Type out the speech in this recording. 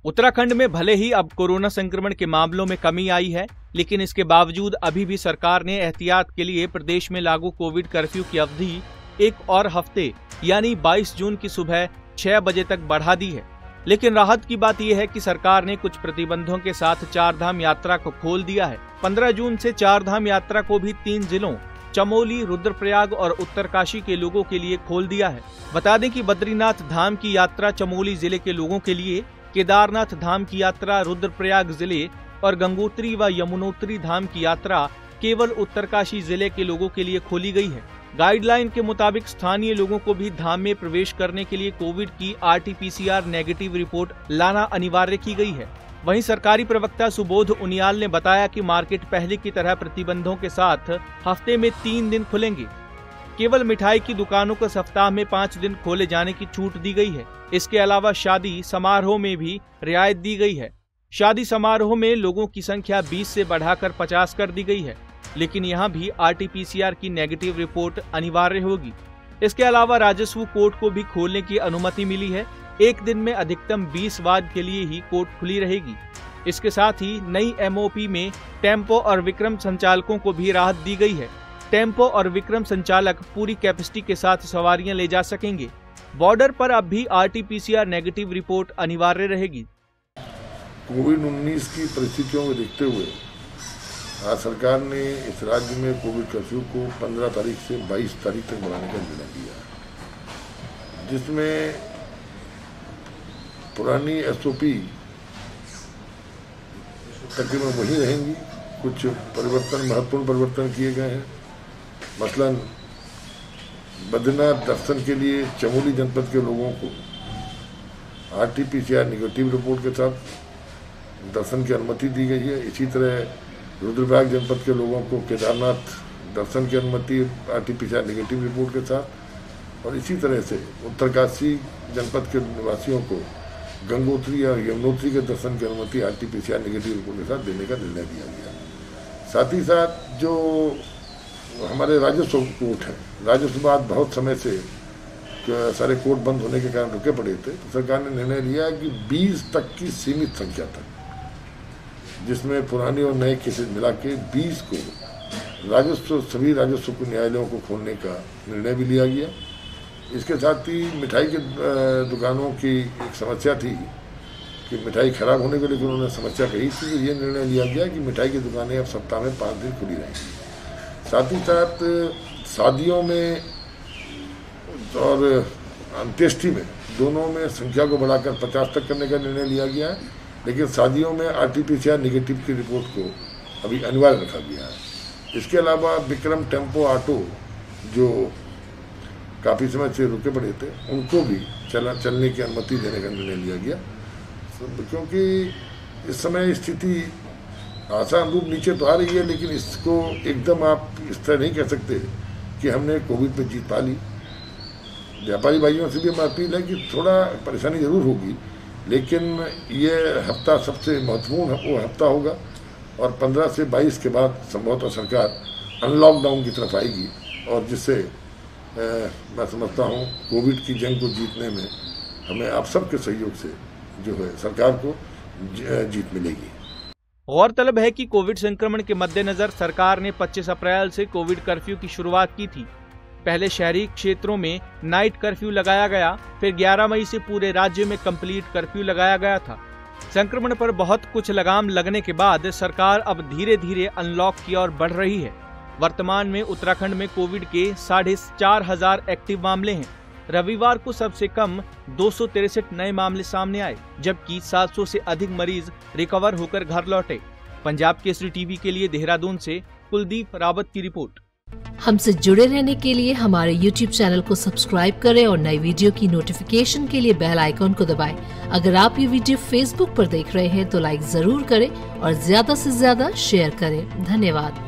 उत्तराखंड में भले ही अब कोरोना संक्रमण के मामलों में कमी आई है, लेकिन इसके बावजूद अभी भी सरकार ने एहतियात के लिए प्रदेश में लागू कोविड कर्फ्यू की अवधि एक और हफ्ते यानी 22 जून की सुबह 6 बजे तक बढ़ा दी है। लेकिन राहत की बात यह है कि सरकार ने कुछ प्रतिबंधों के साथ चारधाम यात्रा को खोल दिया है। 15 जून से चारधाम यात्रा को भी 3 जिलों चमोली, रुद्रप्रयाग और उत्तरकाशी के लोगों के लिए खोल दिया है। बता दें कि बद्रीनाथ धाम की यात्रा चमोली जिले के लोगों के लिए, केदारनाथ धाम की यात्रा रुद्रप्रयाग जिले और गंगोत्री व यमुनोत्री धाम की यात्रा केवल उत्तरकाशी जिले के लोगों के लिए खोली गई है। गाइडलाइन के मुताबिक स्थानीय लोगों को भी धाम में प्रवेश करने के लिए कोविड की RT-PCR नेगेटिव रिपोर्ट लाना अनिवार्य की गई है। वहीं सरकारी प्रवक्ता सुबोध उनियाल ने बताया कि मार्केट पहले की तरह प्रतिबंधों के साथ हफ्ते में 3 दिन खुलेंगे। केवल मिठाई की दुकानों को सप्ताह में 5 दिन खोले जाने की छूट दी गई है। इसके अलावा शादी समारोह में भी रियायत दी गई है। शादी समारोह में लोगों की संख्या 20 से बढ़ाकर 50 कर दी गई है, लेकिन यहां भी RT-PCR की नेगेटिव रिपोर्ट अनिवार्य होगी। इसके अलावा राजस्व कोर्ट को भी खोलने की अनुमति मिली है। एक दिन में अधिकतम 20 वार्ड के लिए ही कोर्ट खुली रहेगी। इसके साथ ही नई MOP में टेम्पो और विक्रम संचालकों को भी राहत दी गई है। टेम्पो और विक्रम संचालक पूरी कैपेसिटी के साथ सवारियां ले जा सकेंगे। बॉर्डर पर अब भी RT-PCR नेगेटिव रिपोर्ट अनिवार्य रहेगी। कोविड-19 की परिस्थितियों को देखते हुए आज सरकार ने इस राज्य में कोविड कर्फ्यू को 15 तारीख से 22 तारीख तक बढ़ाने का निर्णय लिया, जिसमें पुरानी SOP तकरीबन वही रहेंगी। कुछ परिवर्तन, महत्वपूर्ण परिवर्तन किए गए हैं। मसलन बद्रीनाथ दर्शन के लिए चमोली जनपद के लोगों को RT-PCR नेगेटिव रिपोर्ट के साथ दर्शन की अनुमति दी गई है। इसी तरह रुद्रप्रयाग जनपद के लोगों को केदारनाथ दर्शन की अनुमति RT-PCR नेगेटिव रिपोर्ट के साथ, और इसी तरह से उत्तरकाशी जनपद के निवासियों को गंगोत्री और यमुनोत्री के दर्शन की अनुमति RT-PCR नेगेटिव रिपोर्ट के साथ देने का निर्णय दिया गया। साथ ही साथ जो हमारे राजस्व कोर्ट है, राजस्व बाद बहुत समय से सारे कोर्ट बंद होने के कारण रुके पड़े थे, तो सरकार ने निर्णय लिया कि 20 तक की सीमित संख्या तक, जिसमें पुराने और नए केसेस मिला के 20 को सभी राजस्व न्यायालयों को खोलने का निर्णय भी लिया गया। इसके साथ ही मिठाई के दुकानों की एक समस्या थी कि मिठाई खराब होने को लेकर उन्होंने समस्या कही थी, तो ये निर्णय लिया गया कि मिठाई की दुकानें अब सप्ताह में 5 दिन खुली रहेंगी। साथ ही साथ शादियों में और अंत्येष्टि में दोनों में संख्या को बढ़ाकर 50 तक करने का निर्णय लिया गया है, लेकिन शादियों में RT-PCR नेगेटिव की रिपोर्ट को अभी अनिवार्य रखा गया है। इसके अलावा विक्रम टेम्पो ऑटो जो काफ़ी समय से रुके पड़े थे, उनको भी चलने की अनुमति देने का निर्णय लिया गया, क्योंकि इस समय स्थिति आसान रूप नीचे तो आ रही है, लेकिन इसको एकदम आप इस तरह नहीं कह सकते कि हमने कोविड पे जीत पा ली। व्यापारी भाइयों से भी हमारी अपील है कि थोड़ा परेशानी जरूर होगी, लेकिन ये हफ्ता सबसे महत्वपूर्ण वो हफ्ता होगा, और 15 से 22 के बाद संभवतः सरकार अनलॉकडाउन की तरफ आएगी, और जिससे मैं समझता हूँ कोविड की जंग को जीतने में हमें आप सबके सहयोग से जो है सरकार को जीत मिलेगी। गौरतलब है कि कोविड संक्रमण के मद्देनजर सरकार ने 25 अप्रैल से कोविड कर्फ्यू की शुरुआत की थी। पहले शहरी क्षेत्रों में नाइट कर्फ्यू लगाया गया, फिर 11 मई से पूरे राज्य में कंप्लीट कर्फ्यू लगाया गया था। संक्रमण पर बहुत कुछ लगाम लगने के बाद सरकार अब धीरे धीरे अनलॉक की ओर बढ़ रही है। वर्तमान में उत्तराखंड में कोविड के 4,500 एक्टिव मामले हैं। रविवार को सबसे कम 263 नए मामले सामने आए, जबकि 700 से अधिक मरीज रिकवर होकर घर लौटे। पंजाब केसरी टीवी के लिए देहरादून से कुलदीप रावत की रिपोर्ट। हमसे जुड़े रहने के लिए हमारे YouTube चैनल को सब्सक्राइब करें और नई वीडियो की नोटिफिकेशन के लिए बेल आइकॉन को दबाएं। अगर आप ये वीडियो Facebook पर देख रहे हैं तो लाइक जरूर करें और ज्यादा से ज्यादा शेयर करें। धन्यवाद।